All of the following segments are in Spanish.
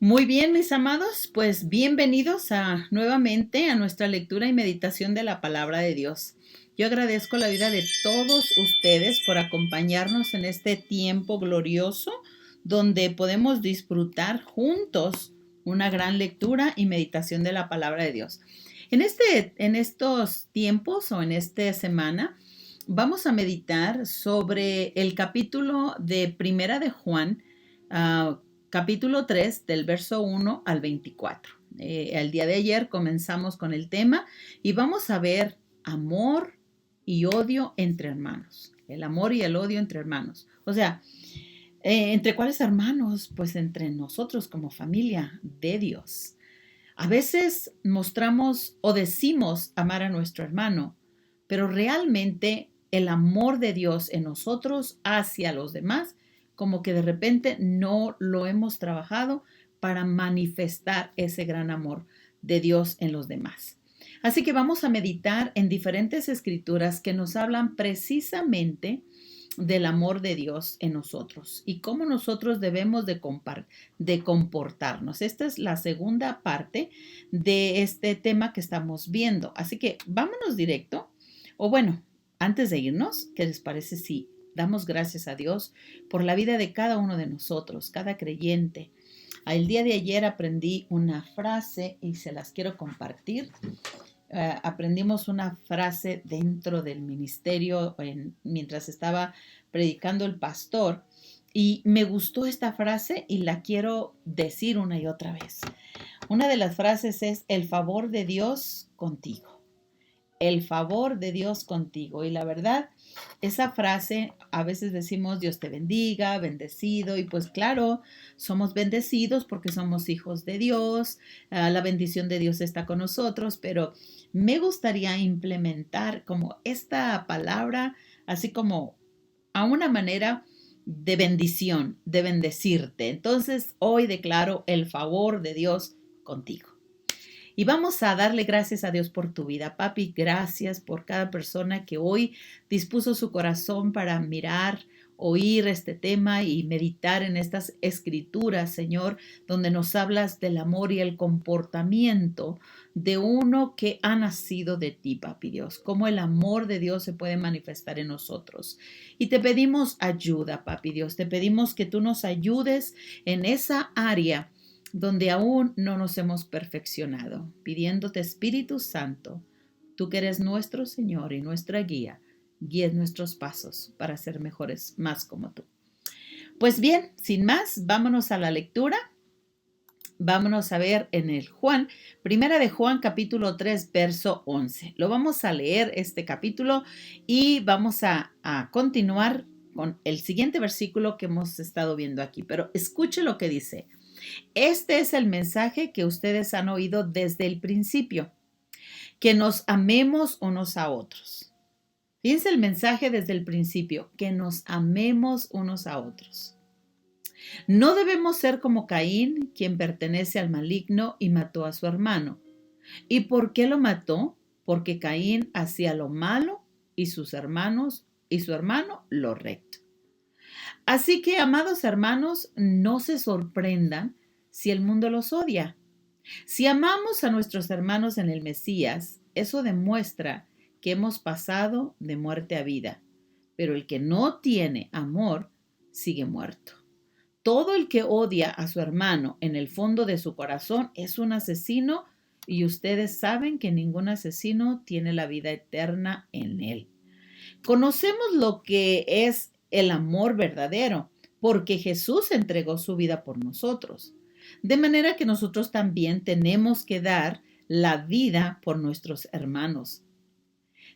Muy bien, mis amados, pues bienvenidos nuevamente a nuestra lectura y meditación de la palabra de Dios. Yo agradezco la vida de todos ustedes por acompañarnos en este tiempo glorioso donde podemos disfrutar juntos una gran lectura y meditación de la palabra de Dios. En estos tiempos o en esta semana vamos a meditar sobre el capítulo de Primera de Juan, ah, capítulo 3 del verso 1 al 24. El día de ayer comenzamos con el tema y vamos a ver amor y odio entre hermanos. El amor y el odio entre hermanos. O sea, ¿entre cuáles hermanos? Pues entre nosotros como familia de Dios. A veces mostramos o decimos amar a nuestro hermano, pero realmente el amor de Dios en nosotros hacia los demás, como que de repente no lo hemos trabajado para manifestar ese gran amor de Dios en los demás. Así que vamos a meditar en diferentes escrituras que nos hablan precisamente del amor de Dios en nosotros y cómo nosotros debemos de comportarnos. Esta es la segunda parte de este tema que estamos viendo. Así que vámonos directo. O bueno, antes de irnos, ¿qué les parece si damos gracias a Dios por la vida de cada uno de nosotros, cada creyente? El día de ayer aprendí una frase y se las quiero compartir. Aprendimos una frase dentro del ministerio mientras estaba predicando el pastor y me gustó esta frase y la quiero decir una y otra vez. Una de las frases es el favor de Dios contigo. El favor de Dios contigo. Y la verdad, esa frase a veces decimos Dios te bendiga, bendecido, y pues claro, somos bendecidos porque somos hijos de Dios, la bendición de Dios está con nosotros, pero me gustaría implementar como esta palabra, así como a una manera de bendición, de bendecirte. Entonces, hoy declaro el favor de Dios contigo. Y vamos a darle gracias a Dios por tu vida. Papi, gracias por cada persona que hoy dispuso su corazón para mirar, oír este tema y meditar en estas escrituras, Señor, donde nos hablas del amor y el comportamiento de uno que ha nacido de ti, Papi Dios. Cómo el amor de Dios se puede manifestar en nosotros. Y te pedimos ayuda, Papi Dios. Te pedimos que tú nos ayudes en esa área donde aún no nos hemos perfeccionado, pidiéndote Espíritu Santo, tú que eres nuestro Señor y nuestra guía, guíes nuestros pasos para ser mejores, más como tú. Pues bien, sin más, vámonos a la lectura. Vámonos a ver en el Primera de Juan, capítulo 3, verso 11. Lo vamos a leer este capítulo y vamos a continuar con el siguiente versículo que hemos estado viendo aquí. Pero escuche lo que dice. Este es el mensaje que ustedes han oído desde el principio, que nos amemos unos a otros. Fíjense el mensaje desde el principio, que nos amemos unos a otros. No debemos ser como Caín, quien pertenece al maligno y mató a su hermano. ¿Y por qué lo mató? Porque Caín hacía lo malo y sus hermanos y su hermano lo recto. Así que, amados hermanos, no se sorprendan si el mundo los odia. Si amamos a nuestros hermanos en el Mesías, eso demuestra que hemos pasado de muerte a vida. Pero el que no tiene amor sigue muerto. Todo el que odia a su hermano en el fondo de su corazón es un asesino y ustedes saben que ningún asesino tiene la vida eterna en él. Conocemos lo que es el amor verdadero porque Jesús entregó su vida por nosotros. De manera que nosotros también tenemos que dar la vida por nuestros hermanos.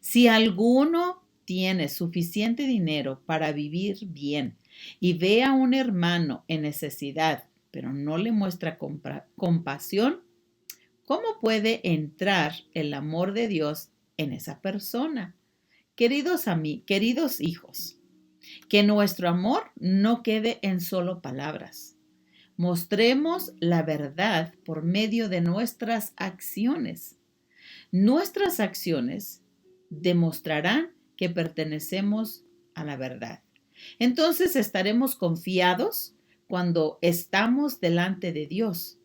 Si alguno tiene suficiente dinero para vivir bien y ve a un hermano en necesidad, pero no le muestra compasión, ¿cómo puede entrar el amor de Dios en esa persona? Queridos hijos, que nuestro amor no quede en solo palabras. Mostremos la verdad por medio de nuestras acciones. Nuestras acciones demostrarán que pertenecemos a la verdad. Entonces estaremos confiados cuando estamos delante de Dios.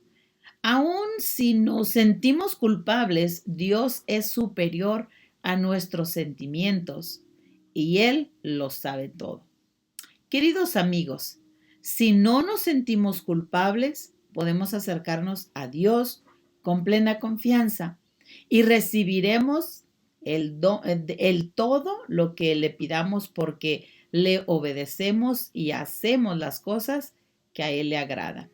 Aun si nos sentimos culpables, Dios es superior a nuestros sentimientos y Él lo sabe todo. Queridos amigos, si no nos sentimos culpables, podemos acercarnos a Dios con plena confianza y recibiremos el todo lo que le pidamos porque le obedecemos y hacemos las cosas que a Él le agradan.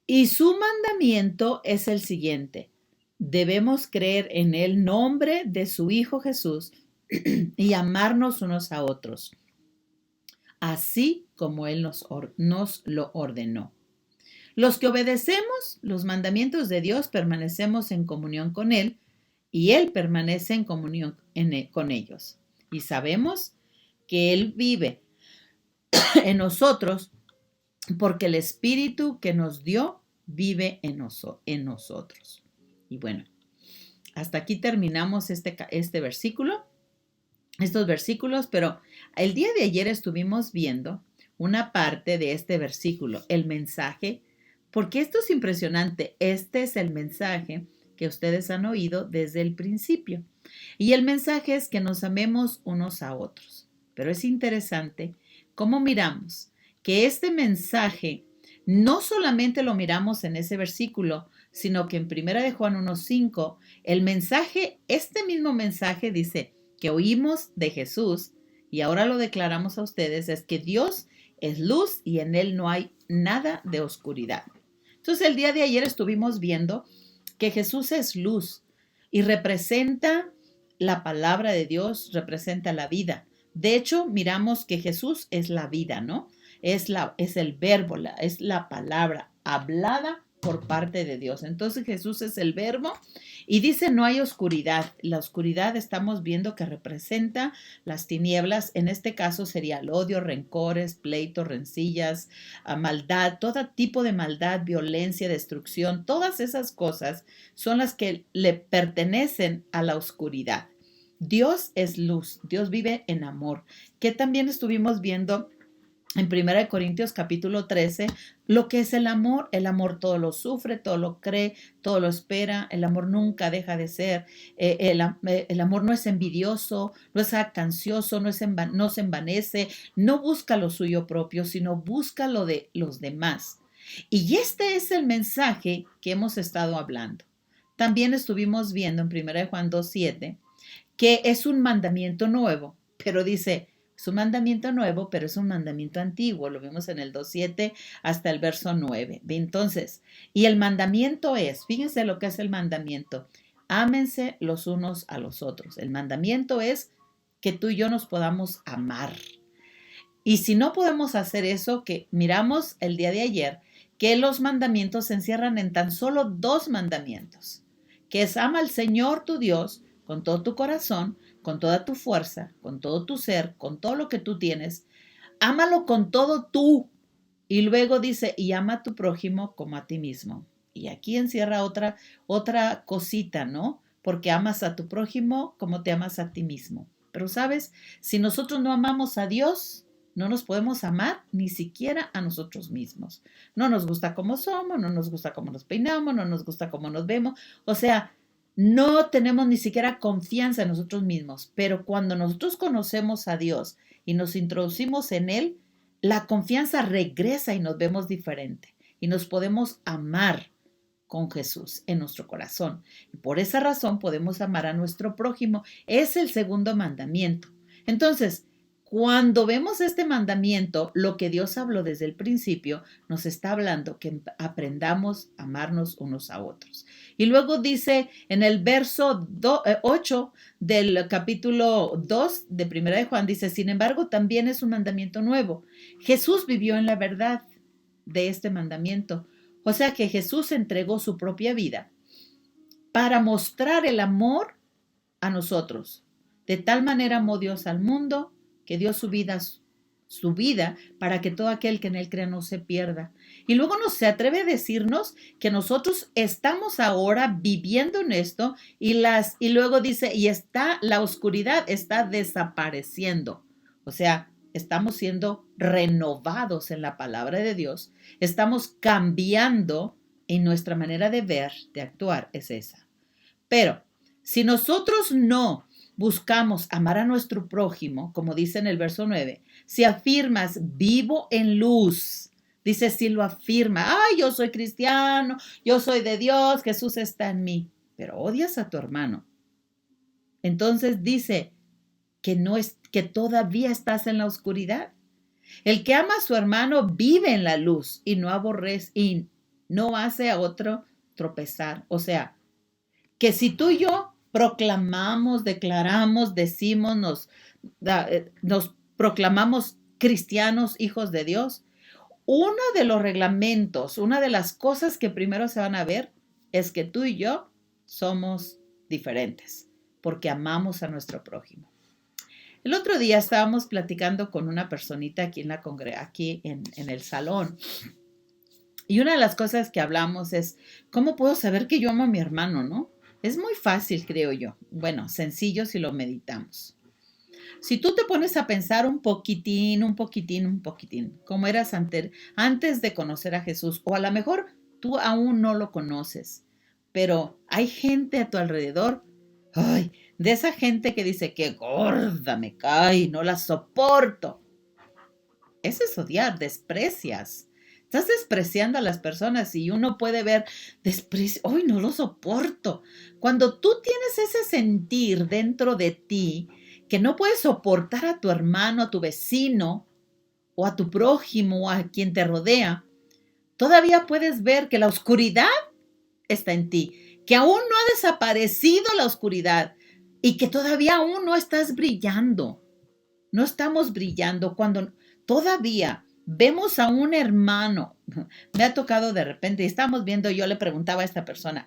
Y su mandamiento es el siguiente: debemos creer en el nombre de su Hijo Jesús y amarnos unos a otros, así como Él nos lo ordenó. Los que obedecemos los mandamientos de Dios permanecemos en comunión con Él y Él permanece en comunión con ellos. Y sabemos que Él vive en nosotros porque el Espíritu que nos dio vive en nosotros. Y bueno, hasta aquí terminamos este versículo, estos versículos, pero el día de ayer estuvimos viendo una parte de este versículo, el mensaje, porque esto es impresionante. Este es el mensaje que ustedes han oído desde el principio. Y el mensaje es que nos amemos unos a otros. Pero es interesante cómo miramos que este mensaje no solamente lo miramos en ese versículo, sino que en 1 de Juan 1:5, el mensaje, este mismo mensaje dice que oímos de Jesús y ahora lo declaramos a ustedes, es que Dios es luz y en Él no hay nada de oscuridad. Entonces el día de ayer estuvimos viendo que Jesús es luz y representa la palabra de Dios, representa la vida. De hecho, miramos que Jesús es la vida, ¿no? Es el verbo, es la palabra hablada por parte de Dios. Entonces Jesús es el verbo y dice no hay oscuridad. La oscuridad estamos viendo que representa las tinieblas. En este caso sería el odio, rencores, pleitos, rencillas, maldad, todo tipo de maldad, violencia, destrucción. Todas esas cosas son las que le pertenecen a la oscuridad. Dios es luz, Dios vive en amor, que también estuvimos viendo en 1 Corintios capítulo 13, lo que es el amor todo lo sufre, todo lo cree, todo lo espera, el amor nunca deja de ser, el amor no es envidioso, no es jactancioso, no se envanece, no busca lo suyo propio, sino busca lo de los demás. Y este es el mensaje que hemos estado hablando. También estuvimos viendo en 1 Juan 2:7 que es un mandamiento nuevo, pero dice, es un mandamiento nuevo, pero es un mandamiento antiguo. Lo vimos en el 2:7 hasta el verso 9. Entonces, y el mandamiento es, fíjense lo que es el mandamiento, ámense los unos a los otros. El mandamiento es que tú y yo nos podamos amar. Y si no podemos hacer eso, que miramos el día de ayer, que los mandamientos se encierran en tan solo 2 mandamientos, que es ama al Señor tu Dios con todo tu corazón, con toda tu fuerza, con todo tu ser, con todo lo que tú tienes. Ámalo con todo tú. Y luego dice, y ama a tu prójimo como a ti mismo. Y aquí encierra otra cosita, ¿no? Porque amas a tu prójimo como te amas a ti mismo. Pero sabes, si nosotros no amamos a Dios, no nos podemos amar ni siquiera a nosotros mismos. No nos gusta cómo somos, no nos gusta cómo nos peinamos, no nos gusta cómo nos vemos. O sea, no tenemos ni siquiera confianza en nosotros mismos, pero cuando nosotros conocemos a Dios y nos introducimos en Él, la confianza regresa y nos vemos diferente y nos podemos amar con Jesús en nuestro corazón. Y por esa razón podemos amar a nuestro prójimo. Es el segundo mandamiento. Entonces, cuando vemos este mandamiento, lo que Dios habló desde el principio, nos está hablando que aprendamos a amarnos unos a otros. Y luego dice en el verso 8 del capítulo 2 de 1 de Juan, dice, sin embargo, también es un mandamiento nuevo. Jesús vivió en la verdad de este mandamiento. O sea que Jesús entregó su propia vida para mostrar el amor a nosotros. De tal manera amó Dios al mundo que dio su vida para que todo aquel que en él crea no se pierda. Y luego se atreve a decirnos que nosotros estamos ahora viviendo en esto y luego dice, y la oscuridad está desapareciendo. O sea, estamos siendo renovados en la palabra de Dios, estamos cambiando y nuestra manera de ver, de actuar es esa. Pero si nosotros no buscamos amar a nuestro prójimo, como dice en el verso 9, si afirmas vivo en luz, dice si lo afirma, ay, yo soy cristiano, yo soy de Dios, Jesús está en mí, pero odias a tu hermano. Entonces dice que no es que todavía estás en la oscuridad. El que ama a su hermano vive en la luz y no aborrece y no hace a otro tropezar. O sea, que si tú y yo proclamamos, declaramos, decimos, nos proclamamos cristianos, hijos de Dios, uno de los reglamentos, una de las cosas que primero se van a ver es que tú y yo somos diferentes, porque amamos a nuestro prójimo. El otro día estábamos platicando con una personita aquí en el salón. Y una de las cosas que hablamos es, ¿cómo puedo saber que yo amo a mi hermano, no? Es muy fácil, creo yo. Bueno, sencillo si lo meditamos. Si tú te pones a pensar un poquitín, como eras antes de conocer a Jesús, o a lo mejor tú aún no lo conoces, pero hay gente a tu alrededor, ay, de esa gente que dice que gorda me cae, no la soporto. Eso es odiar, desprecias. Estás despreciando a las personas y uno puede ver desprecio, ¡ay, no lo soporto! Cuando tú tienes ese sentir dentro de ti que no puedes soportar a tu hermano, a tu vecino, o a tu prójimo, o a quien te rodea, todavía puedes ver que la oscuridad está en ti, que aún no ha desaparecido la oscuridad y que todavía aún no estás brillando. No estamos brillando cuando todavía vemos a un hermano. Me ha tocado de repente, estamos viendo, yo le preguntaba a esta persona,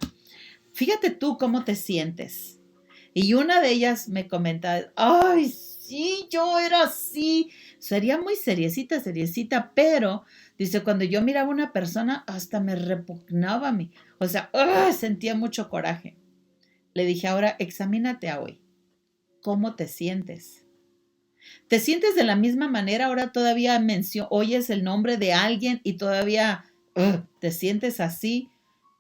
fíjate tú cómo te sientes. Y una de ellas me comenta, ay, sí, yo era así. Sería muy seriecita, pero dice, cuando yo miraba a una persona, hasta me repugnaba a mí. O sea, sentía mucho coraje. Le dije, ahora examínate a hoy. ¿Cómo te sientes? ¿Te sientes de la misma manera? Ahora todavía oyes el nombre de alguien y todavía te sientes así.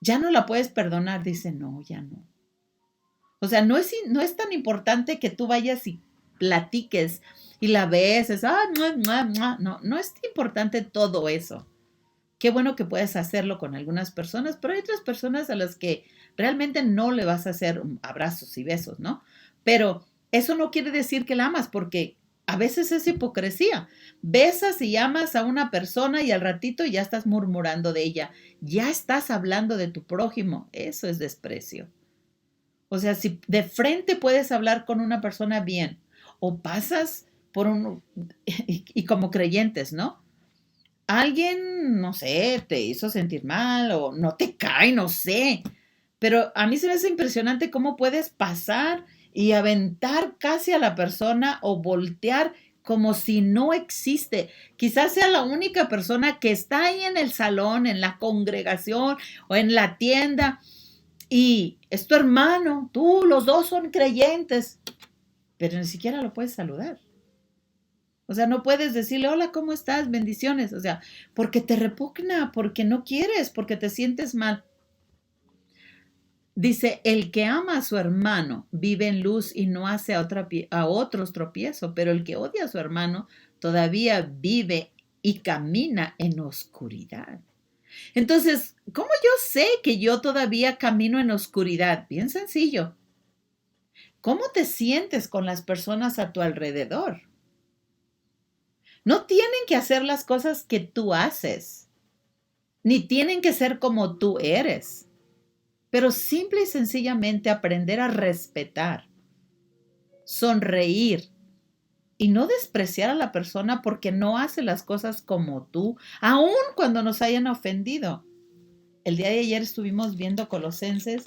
Ya no la puedes perdonar. Dice, no, ya no. O sea, no es tan importante que tú vayas y platiques y la beses. No es importante todo eso. Qué bueno que puedes hacerlo con algunas personas, pero hay otras personas a las que realmente no le vas a hacer abrazos y besos, ¿no? Pero eso no quiere decir que la amas, porque a veces es hipocresía. Besas y amas a una persona y al ratito ya estás murmurando de ella. Ya estás hablando de tu prójimo. Eso es desprecio. O sea, si de frente puedes hablar con una persona bien o pasas por y como creyentes, ¿no? Alguien, no sé, te hizo sentir mal o no te cae, no sé. Pero a mí se me hace impresionante cómo puedes pasar y aventar casi a la persona o voltear como si no existe. Quizás sea la única persona que está ahí en el salón, en la congregación o en la tienda y es tu hermano, tú, los dos son creyentes, pero ni siquiera lo puedes saludar. O sea, no puedes decirle, hola, ¿cómo estás? Bendiciones. O sea, porque te repugna, porque no quieres, porque te sientes mal. Dice, el que ama a su hermano vive en luz y no hace a otros tropiezo, pero el que odia a su hermano todavía vive y camina en oscuridad. Entonces, ¿cómo yo sé que yo todavía camino en oscuridad? Bien sencillo. ¿Cómo te sientes con las personas a tu alrededor? No tienen que hacer las cosas que tú haces, ni tienen que ser como tú eres, pero simple y sencillamente aprender a respetar, sonreír y no despreciar a la persona porque no hace las cosas como tú, aun cuando nos hayan ofendido. El día de ayer estuvimos viendo Colosenses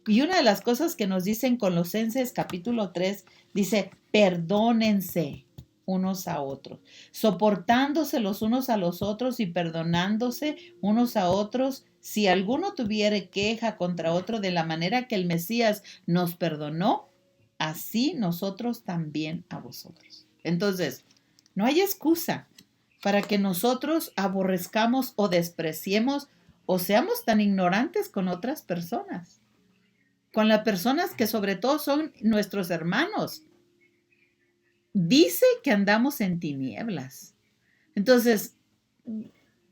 y una de las cosas que nos dicen Colosenses capítulo 3 dice, perdónense unos a otros, soportándose los unos a los otros y perdonándose unos a otros, si alguno tuviere queja contra otro de la manera que el Mesías nos perdonó, así nosotros también a vosotros. Entonces, No hay excusa para que nosotros aborrezcamos o despreciemos o seamos tan ignorantes con otras personas, con las personas que sobre todo son nuestros hermanos. Dice que andamos en tinieblas. Entonces,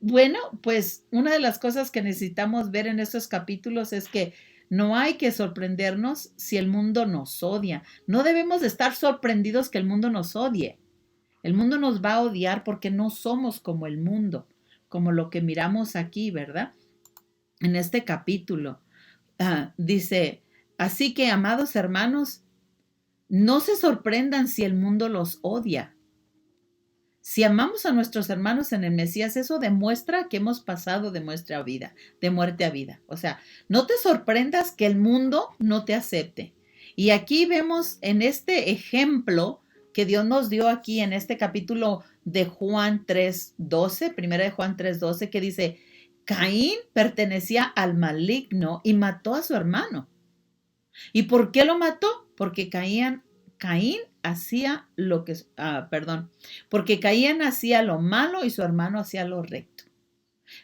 bueno, pues una de las cosas que necesitamos ver en estos capítulos es que no hay que sorprendernos si el mundo nos odia. No debemos de estar sorprendidos que el mundo nos odie. El mundo nos va a odiar porque no somos como el mundo, como lo que miramos aquí, ¿verdad? En este capítulo. Dice, así que, amados hermanos, no se sorprendan si el mundo los odia. Si amamos a nuestros hermanos en el Mesías, eso demuestra que hemos pasado de muerte a vida. O sea, no te sorprendas que el mundo no te acepte. Y aquí vemos en este ejemplo que Dios nos dio aquí en este capítulo de Juan 3:12, primera de Juan 3:12, que dice, Caín pertenecía al maligno y mató a su hermano. ¿Y por qué lo mató? Porque Caín hacía porque Caín hacía lo malo y su hermano hacía lo recto.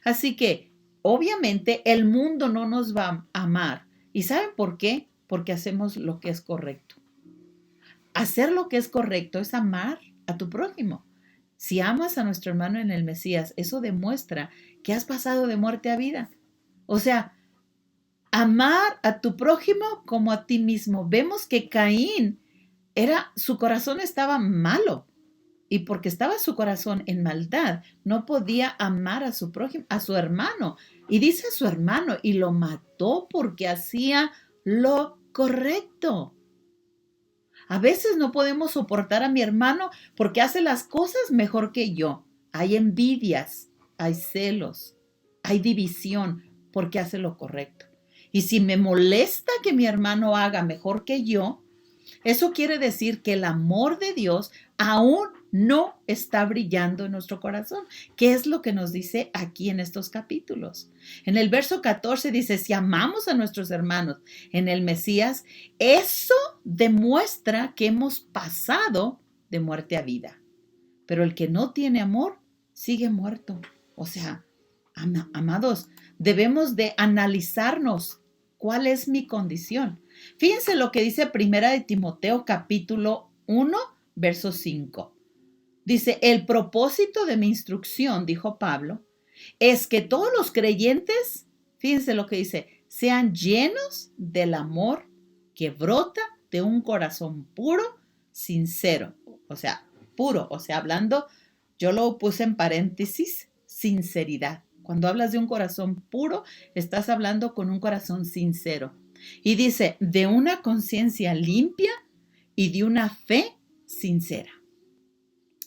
Así que, obviamente, el mundo no nos va a amar. ¿Y saben por qué? Porque hacemos lo que es correcto. Hacer lo que es correcto es amar a tu prójimo. Si amas a nuestro hermano en el Mesías, eso demuestra que has pasado de muerte a vida. O sea, amar a tu prójimo como a ti mismo. Vemos que Caín su corazón estaba malo y porque estaba su corazón en maldad, no podía amar a su prójimo, a su hermano. Y dice a su hermano y lo mató porque hacía lo correcto. A veces no podemos soportar a mi hermano porque hace las cosas mejor que yo. Hay envidias, hay celos, hay división porque hace lo correcto. Y si me molesta que mi hermano haga mejor que yo, eso quiere decir que el amor de Dios aún no está brillando en nuestro corazón. ¿Qué es lo que nos dice aquí en estos capítulos? En el verso 14 dice, si amamos a nuestros hermanos en el Mesías, eso demuestra que hemos pasado de muerte a vida. Pero el que no tiene amor sigue muerto. O sea, amados, debemos de analizarnos cuál es mi condición. Fíjense lo que dice Primera de Timoteo capítulo 1, verso 5. Dice, el propósito de mi instrucción, dijo Pablo, es que todos los creyentes, fíjense lo que dice, sean llenos del amor que brota de un corazón puro, sincero. O sea, puro, o sea, hablando, yo lo puse en paréntesis, sinceridad. Cuando hablas de un corazón puro, estás hablando con un corazón sincero. Y dice, de una conciencia limpia y de una fe sincera.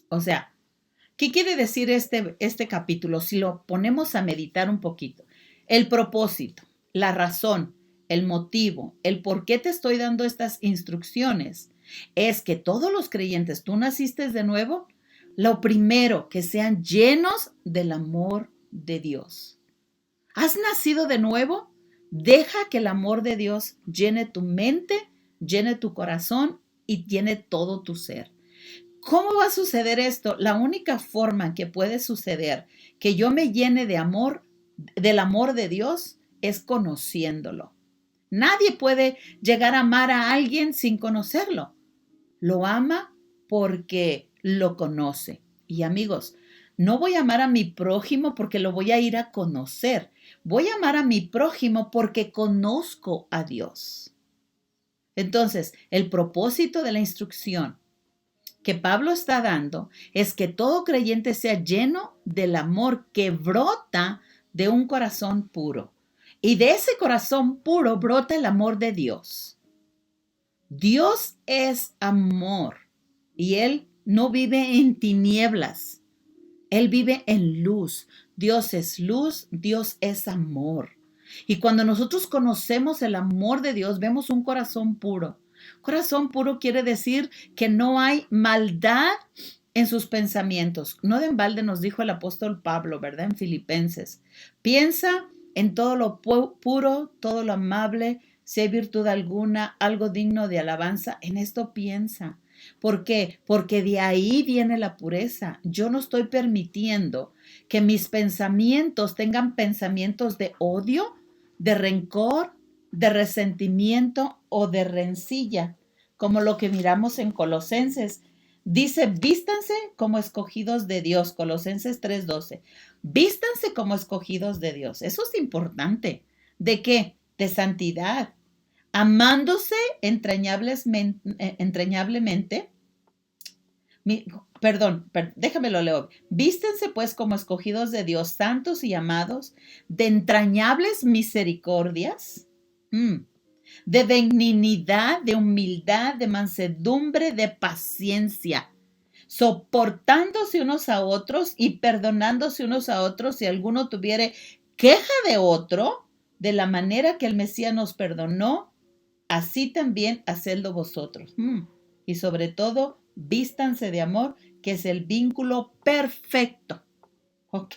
O sea, ¿qué quiere decir este capítulo? Si lo ponemos a meditar un poquito. El propósito, la razón, el motivo, el por qué te estoy dando estas instrucciones, es que todos los creyentes, tú naciste de nuevo, lo primero, que sean llenos del amor de Dios. ¿Has nacido de nuevo? Deja que el amor de Dios llene tu mente, llene tu corazón y llene todo tu ser. ¿Cómo va a suceder esto? La única forma que puede suceder que yo me llene de amor, del amor de Dios, es conociéndolo. Nadie puede llegar a amar a alguien sin conocerlo. Lo ama porque lo conoce. Y amigos, no voy a amar a mi prójimo porque lo voy a ir a conocer. Voy a amar a mi prójimo porque conozco a Dios. Entonces, el propósito de la instrucción que Pablo está dando es que todo creyente sea lleno del amor que brota de un corazón puro. Y de ese corazón puro brota el amor de Dios. Dios es amor y Él no vive en tinieblas. Él vive en luz. Dios es luz, Dios es amor. Y cuando nosotros conocemos el amor de Dios, vemos un corazón puro. Corazón puro quiere decir que no hay maldad en sus pensamientos. No de en balde nos dijo el apóstol Pablo, ¿verdad? En Filipenses. Piensa en todo lo puro, todo lo amable, si hay virtud alguna, algo digno de alabanza, en esto piensa. ¿Por qué? Porque de ahí viene la pureza. Yo no estoy permitiendo que mis pensamientos tengan pensamientos de odio, de rencor, de resentimiento o de rencilla, como lo que miramos en Colosenses. Dice, vístanse como escogidos de Dios, Colosenses 3:12. Vístanse como escogidos de Dios. Eso es importante. ¿De qué? De santidad. Amándose entrañablemente. Déjame lo leo. Vístense pues como escogidos de Dios, santos y amados, de entrañables misericordias, de benignidad, de humildad, de mansedumbre, de paciencia, soportándose unos a otros y perdonándose unos a otros si alguno tuviere queja de otro, de la manera que el Mesías nos perdonó, así también hacedlo vosotros. Y sobre todo, vístanse de amor, que es el vínculo perfecto. ¿Ok?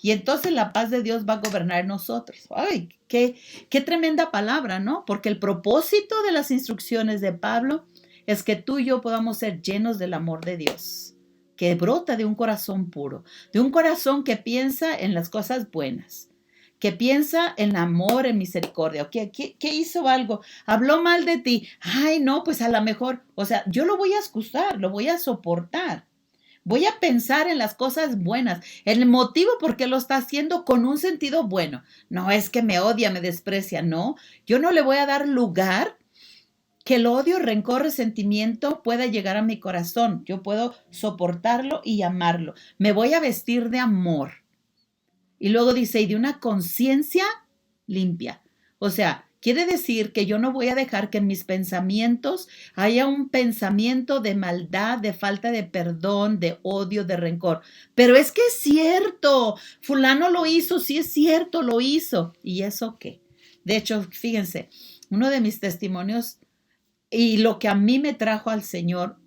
Y entonces la paz de Dios va a gobernar en nosotros. ¡Ay! Qué tremenda palabra, ¿no? Porque el propósito de las instrucciones de Pablo es que tú y yo podamos ser llenos del amor de Dios, que brota de un corazón puro, de un corazón que piensa en las cosas buenas, que piensa en amor, en misericordia. ¿Qué hizo algo? Habló mal de ti. Ay, no, pues a lo mejor, o sea, yo lo voy a excusar, lo voy a soportar. Voy a pensar en las cosas buenas, en el motivo por qué lo está haciendo con un sentido bueno. No es que me odia, me desprecia, no. Yo no le voy a dar lugar que el odio, rencor, resentimiento pueda llegar a mi corazón. Yo puedo soportarlo y amarlo. Me voy a vestir de amor. Y luego dice, y de una conciencia limpia. O sea, quiere decir que yo no voy a dejar que en mis pensamientos haya un pensamiento de maldad, de falta de perdón, de odio, de rencor. Pero es que es cierto, fulano lo hizo, sí es cierto, lo hizo. ¿Y eso qué? De hecho, fíjense, uno de mis testimonios y lo que a mí me trajo al Señor,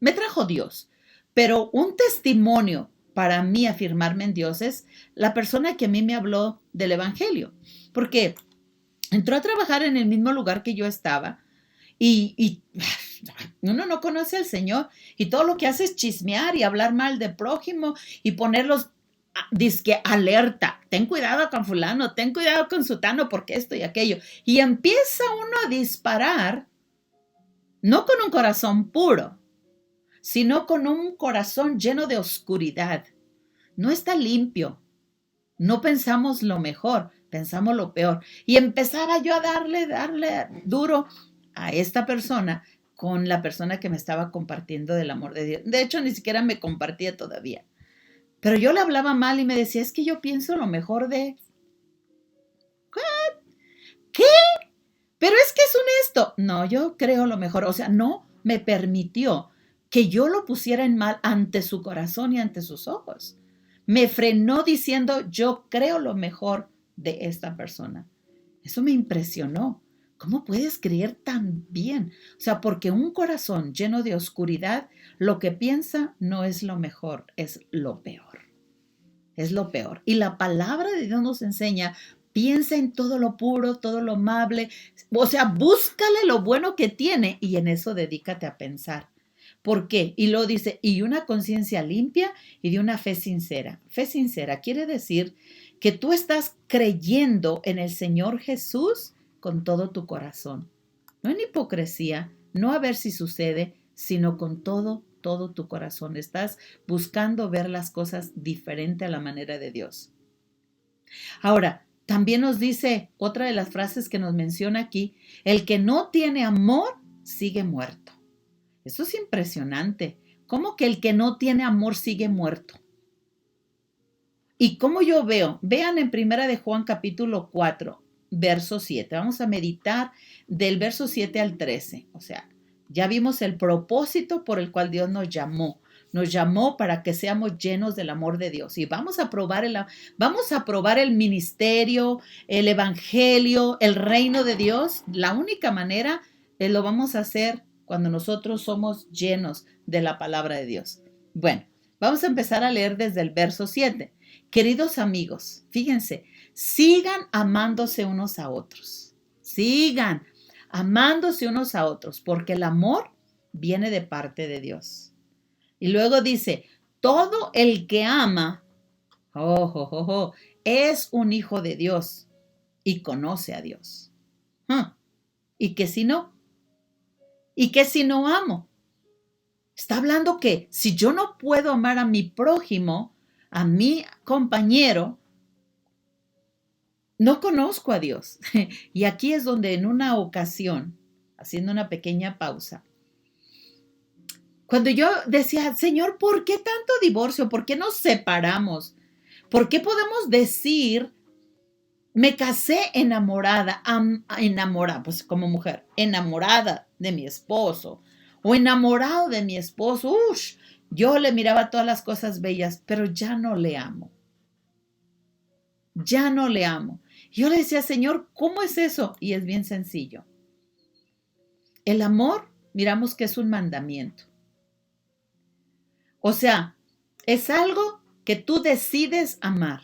me trajo Dios, pero un testimonio para mí afirmarme en Dios es la persona que a mí me habló del Evangelio, porque entró a trabajar en el mismo lugar que yo estaba y uno no conoce al Señor y todo lo que hace es chismear y hablar mal de prójimo y ponerlos dizque alerta, ten cuidado con fulano, ten cuidado con sutano porque esto y aquello. Y empieza uno a disparar, no con un corazón puro, sino con un corazón lleno de oscuridad. No está limpio. No pensamos lo mejor, pensamos lo peor. Y empezaba yo a darle duro a esta persona con la persona que me estaba compartiendo del amor de Dios. De hecho, ni siquiera me compartía todavía. Pero yo le hablaba mal y me decía, es que yo pienso lo mejor de... ¿Qué? Pero es que es honesto. No, yo creo lo mejor. O sea, no me permitió que yo lo pusiera en mal ante su corazón y ante sus ojos. Me frenó diciendo, yo creo lo mejor de esta persona. Eso me impresionó. ¿Cómo puedes creer tan bien? O sea, porque un corazón lleno de oscuridad, lo que piensa no es lo mejor, es lo peor. Es lo peor. Y la palabra de Dios nos enseña, piensa en todo lo puro, todo lo amable. O sea, búscale lo bueno que tiene y en eso dedícate a pensar. ¿Por qué? Y lo dice, y una conciencia limpia y de una fe sincera. Fe sincera quiere decir que tú estás creyendo en el Señor Jesús con todo tu corazón. No en hipocresía, no a ver si sucede, sino con todo tu corazón. Estás buscando ver las cosas diferente a la manera de Dios. Ahora, también nos dice otra de las frases que nos menciona aquí, el que no tiene amor sigue muerto. Eso es impresionante. ¿Cómo que el que no tiene amor sigue muerto? ¿Y cómo yo veo? Vean en Primera de Juan capítulo 4, verso 7. Vamos a meditar del verso 7 al 13. O sea, ya vimos el propósito por el cual Dios nos llamó. Nos llamó para que seamos llenos del amor de Dios. Y vamos a probar el ministerio, el evangelio, el reino de Dios. La única manera lo vamos a hacer cuando nosotros somos llenos de la palabra de Dios. Bueno, vamos a empezar a leer desde el verso 7. Queridos amigos, fíjense, sigan amándose unos a otros. Sigan amándose unos a otros, porque el amor viene de parte de Dios. Y luego dice, todo el que ama, es un hijo de Dios y conoce a Dios. ¿Y qué si no? ¿Y qué si no amo? Está hablando que si yo no puedo amar a mi prójimo, a mi compañero, no conozco a Dios. Y aquí es donde en una ocasión, haciendo una pequeña pausa, cuando yo decía, Señor, ¿por qué tanto divorcio? ¿Por qué nos separamos? ¿Por qué podemos decir, me casé enamorada, pues como mujer, enamorada de mi esposo o enamorado de mi esposo? Yo le miraba todas las cosas bellas, pero ya no le amo. Ya no le amo. Yo le decía, Señor, ¿cómo es eso? Y es bien sencillo. El amor, miramos que es un mandamiento. O sea, es algo que tú decides amar.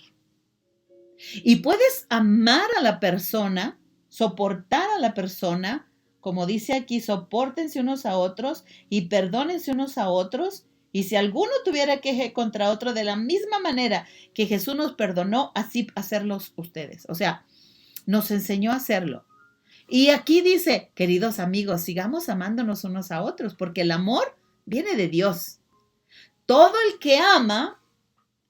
Y puedes amar a la persona, soportar a la persona, como dice aquí, sopórtense unos a otros y perdónense unos a otros. Y si alguno tuviera queje contra otro, de la misma manera que Jesús nos perdonó, así hacerlos ustedes. O sea, nos enseñó a hacerlo. Y aquí dice, queridos amigos, sigamos amándonos unos a otros, porque el amor viene de Dios. Todo el que ama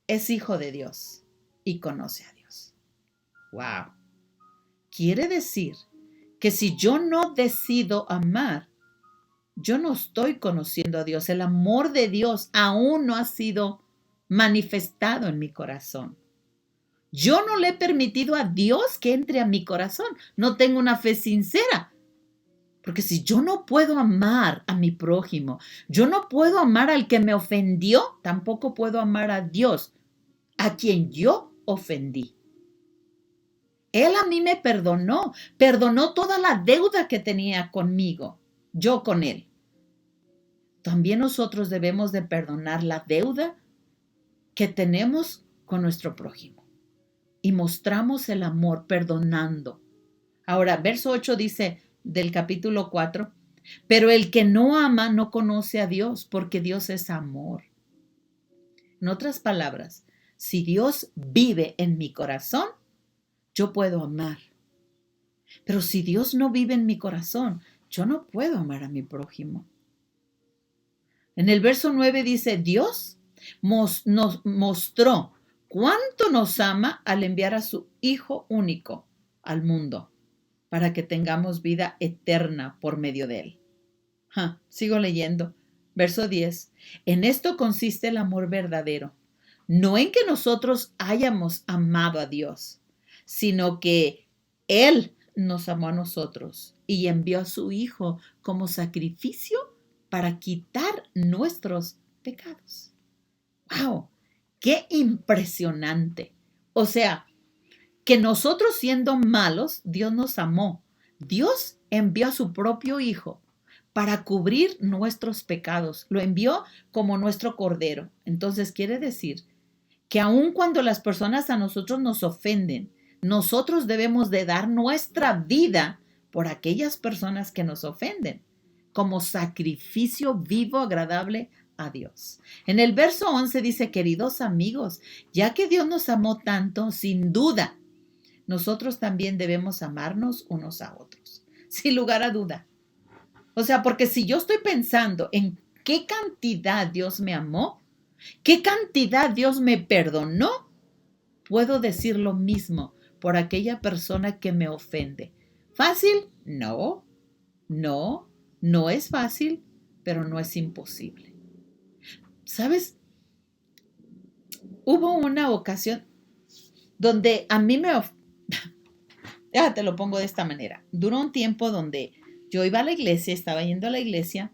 es hijo de Dios y conoce a Dios. ¡Wow! Quiere decir que si yo no decido amar, yo no estoy conociendo a Dios. El amor de Dios aún no ha sido manifestado en mi corazón. Yo no le he permitido a Dios que entre a mi corazón. No tengo una fe sincera. Porque si yo no puedo amar a mi prójimo, yo no puedo amar al que me ofendió, tampoco puedo amar a Dios, a quien yo ofendí. Él a mí me perdonó toda la deuda que tenía conmigo, yo con él. También nosotros debemos de perdonar la deuda que tenemos con nuestro prójimo y mostramos el amor perdonando. Ahora, verso 8 dice del capítulo 4, pero el que no ama no conoce a Dios, porque Dios es amor. En otras palabras, si Dios vive en mi corazón, yo puedo amar. Pero si Dios no vive en mi corazón, yo no puedo amar a mi prójimo. En el verso 9 dice, Dios nos mostró cuánto nos ama al enviar a su Hijo único al mundo, para que tengamos vida eterna por medio de él. Sigo leyendo. Verso 10. En esto consiste el amor verdadero, no en que nosotros hayamos amado a Dios, sino que Él nos amó a nosotros y envió a su Hijo como sacrificio para quitar nuestros pecados. ¡Wow! ¡Qué impresionante! O sea, que nosotros siendo malos, Dios nos amó. Dios envió a su propio Hijo para cubrir nuestros pecados. Lo envió como nuestro Cordero. Entonces quiere decir que aun cuando las personas a nosotros nos ofenden, nosotros debemos de dar nuestra vida por aquellas personas que nos ofenden, como sacrificio vivo, agradable a Dios. En el verso 11 dice, queridos amigos, ya que Dios nos amó tanto, sin duda, nosotros también debemos amarnos unos a otros, sin lugar a duda. O sea, porque si yo estoy pensando en qué cantidad Dios me amó, qué cantidad Dios me perdonó, puedo decir lo mismo por aquella persona que me ofende. ¿Fácil? No, no es fácil, pero no es imposible. ¿Sabes? Hubo una ocasión donde a mí te lo pongo de esta manera. Duró un tiempo donde yo iba a la iglesia, estaba yendo a la iglesia,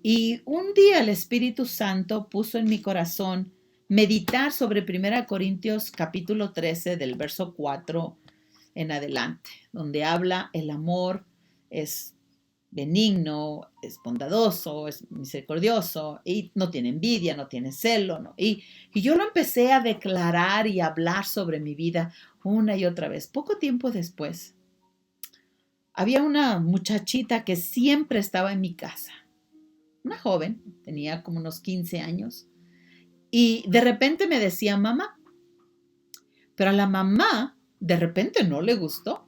y un día el Espíritu Santo puso en mi corazón meditar sobre 1 Corintios capítulo 13 del verso 4 en adelante, donde habla el amor es benigno, es bondadoso, es misericordioso y no tiene envidia, no tiene celo, ¿no? Y yo lo empecé a declarar y hablar sobre mi vida una y otra vez. Poco tiempo después, Había una muchachita que siempre estaba en mi casa, una joven, tenía como unos 15 años, y de repente me decía mamá, pero a la mamá de repente no le gustó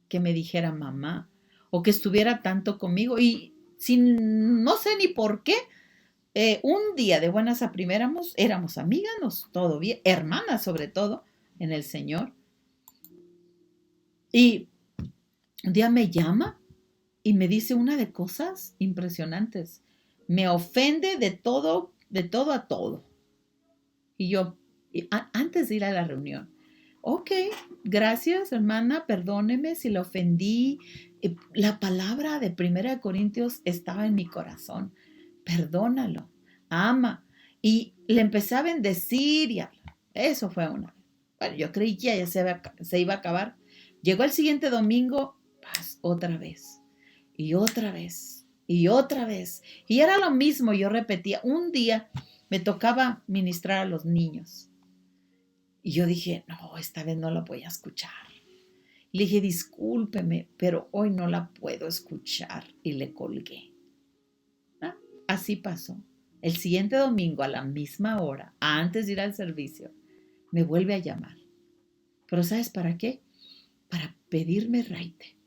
que me dijera mamá o que estuviera tanto conmigo y sin, no sé ni por qué, un día de buenas a primeras éramos amigas, todo bien, hermanas sobre todo en el Señor, y un día me llama y me dice una de cosas impresionantes, me ofende de todo a todo. Y yo, antes de ir a la reunión, ok, gracias hermana, perdóneme si la ofendí. La palabra de Primera de Corintios estaba en mi corazón. Perdónalo, ama. Y le empecé a bendecir y hablar. Eso fue una. Bueno, yo creí que ya se iba a acabar. Llegó el siguiente domingo, paz, otra vez. Y otra vez. Y otra vez. Y era lo mismo, yo repetía. Un día me tocaba ministrar a los niños. Y yo dije, no, esta vez no la voy a escuchar. Le dije, discúlpeme, pero hoy no la puedo escuchar. Y le colgué. ¿Ah? Así pasó. El siguiente domingo, a la misma hora, antes de ir al servicio, me vuelve a llamar. Pero ¿sabes para qué? Para pedirme raite.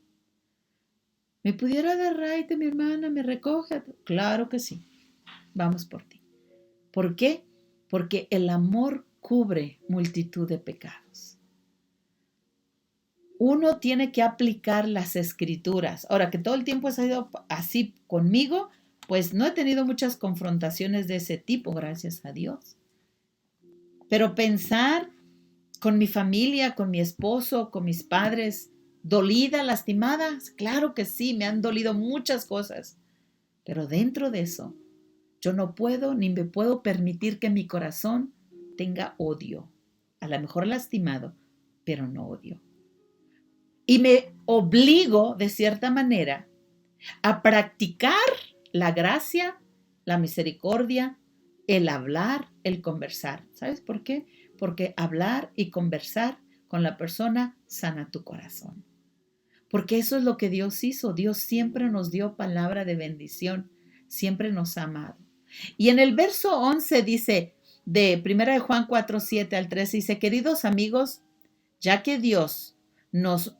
¿Me pudiera dar raite, mi hermana? ¿Me recoge? Claro que sí. Vamos por ti. ¿Por qué? Porque el amor cubre multitud de pecados. Uno tiene que aplicar las escrituras. Ahora que todo el tiempo ha sido así conmigo, pues no he tenido muchas confrontaciones de ese tipo, gracias a Dios. Pero pensar con mi familia, con mi esposo, con mis padres, dolida, lastimada, claro que sí, me han dolido muchas cosas. Pero dentro de eso, yo no puedo ni me puedo permitir que mi corazón tenga odio. A lo mejor lastimado, pero no odio. Y me obligo, de cierta manera, a practicar la gracia, la misericordia, el hablar, el conversar. ¿Sabes por qué? Porque hablar y conversar con la persona sana tu corazón. Porque eso es lo que Dios hizo. Dios siempre nos dio palabra de bendición, siempre nos ha amado. Y en el verso 11 dice, de 1 de Juan 4, 7 al 13, dice, queridos amigos, ya que Dios nos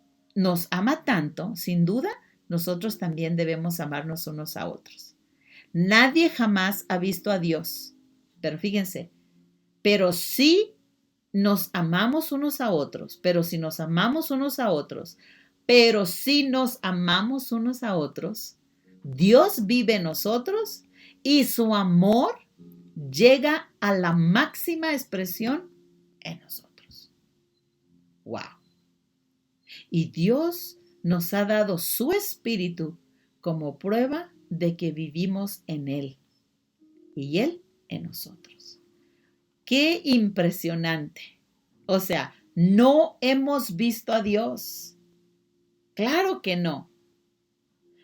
ama tanto, sin duda, nosotros también debemos amarnos unos a otros. Nadie jamás ha visto a Dios, pero fíjense, pero sí nos amamos unos a otros, pero si nos amamos unos a otros, pero si nos amamos unos a otros, Dios vive en nosotros y su amor llega a la máxima expresión en nosotros. ¡Wow! Y Dios nos ha dado su espíritu como prueba de que vivimos en Él y Él en nosotros. ¡Qué impresionante! O sea, no hemos visto a Dios. Claro que no.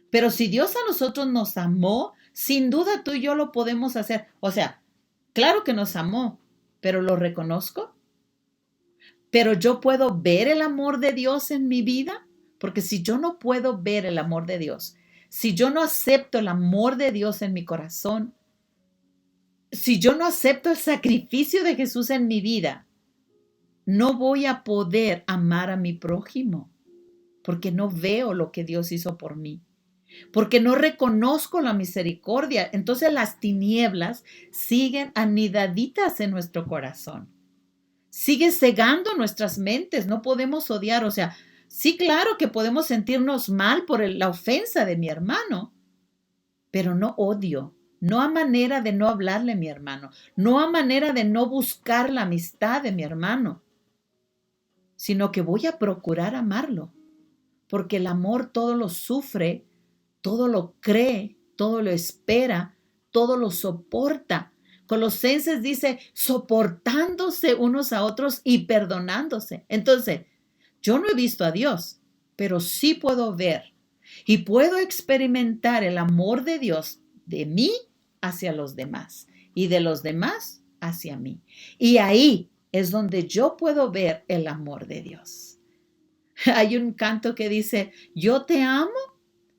Pero si Dios a nosotros nos amó, sin duda tú y yo lo podemos hacer. O sea, claro que nos amó, pero ¿lo reconozco? ¿Pero yo puedo ver el amor de Dios en mi vida? Porque si yo no puedo ver el amor de Dios, si yo no acepto el amor de Dios en mi corazón, si yo no acepto el sacrificio de Jesús en mi vida, no voy a poder amar a mi prójimo, porque no veo lo que Dios hizo por mí, porque no reconozco la misericordia. Entonces las tinieblas siguen anidaditas en nuestro corazón. Sigue cegando nuestras mentes, no podemos odiar, o sea, sí, claro que podemos sentirnos mal por la ofensa de mi hermano, pero no odio, no a manera de no hablarle a mi hermano, no a manera de no buscar la amistad de mi hermano, sino que voy a procurar amarlo, porque el amor todo lo sufre, todo lo cree, todo lo espera, todo lo soporta. Colosenses dice, soportándose unos a otros y perdonándose. Entonces, yo no he visto a Dios, pero sí puedo ver y puedo experimentar el amor de Dios de mí hacia los demás y de los demás hacia mí. Y ahí es donde yo puedo ver el amor de Dios. Hay un canto que dice, yo te amo,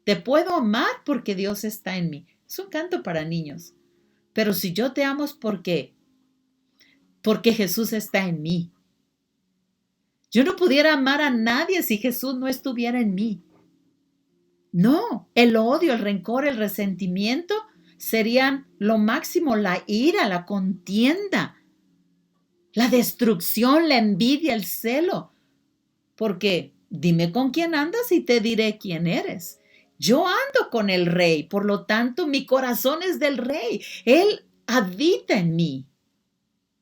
te puedo amar porque Dios está en mí. Es un canto para niños. Pero si yo te amo es porque Jesús está en mí. Yo no pudiera amar a nadie si Jesús no estuviera en mí. No, el odio, el rencor, el resentimiento serían lo máximo, la ira, la contienda, la destrucción, la envidia, el celo. Porque dime con quién andas y te diré quién eres. Yo ando con el Rey, por lo tanto mi corazón es del Rey. Él habita en mí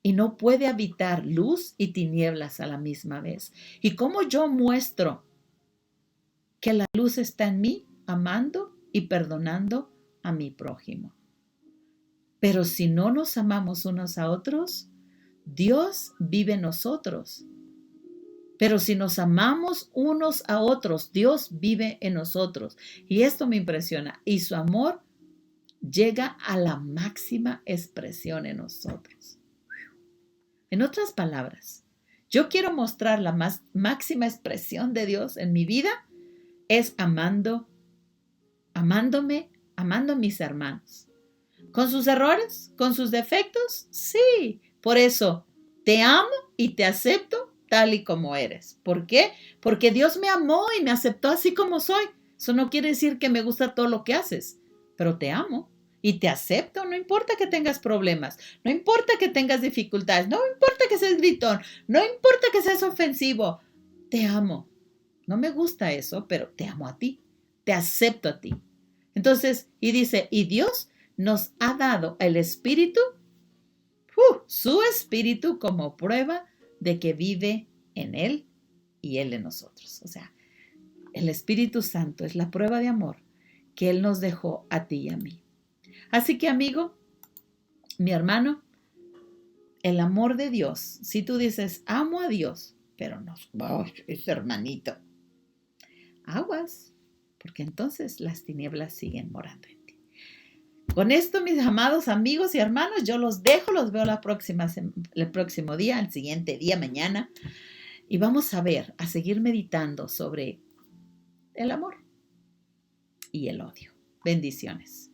y no puede habitar luz y tinieblas a la misma vez. ¿Y cómo yo muestro que la luz está en mí? Amando y perdonando a mi prójimo. Pero si no nos amamos unos a otros, Dios vive en nosotros. Pero si nos amamos unos a otros, Dios vive en nosotros. Y esto me impresiona. Y su amor llega a la máxima expresión en nosotros. En otras palabras, yo quiero mostrar la máxima expresión de Dios en mi vida es amándome, amando a mis hermanos. ¿Con sus errores? ¿Con sus defectos? Sí. Por eso, te amo y te acepto tal y como eres. ¿Por qué? Porque Dios me amó y me aceptó así como soy. Eso no quiere decir que me gusta todo lo que haces, pero te amo y te acepto. No importa que tengas problemas, no importa que tengas dificultades, no importa que seas gritón, no importa que seas ofensivo. Te amo. No me gusta eso, pero te amo a ti, te acepto a ti. Entonces, y dice, y Dios nos ha dado el Espíritu, su Espíritu como prueba de que vive en Él y Él en nosotros. O sea, el Espíritu Santo es la prueba de amor que Él nos dejó a ti y a mí. Así que, amigo, mi hermano, el amor de Dios, si tú dices, amo a Dios, pero no, es hermanito, aguas, porque entonces las tinieblas siguen morando en ti. Con esto, mis amados amigos y hermanos, yo los dejo, los veo el próximo día, el siguiente día, mañana, y vamos a ver, a seguir meditando sobre el amor y el odio. Bendiciones.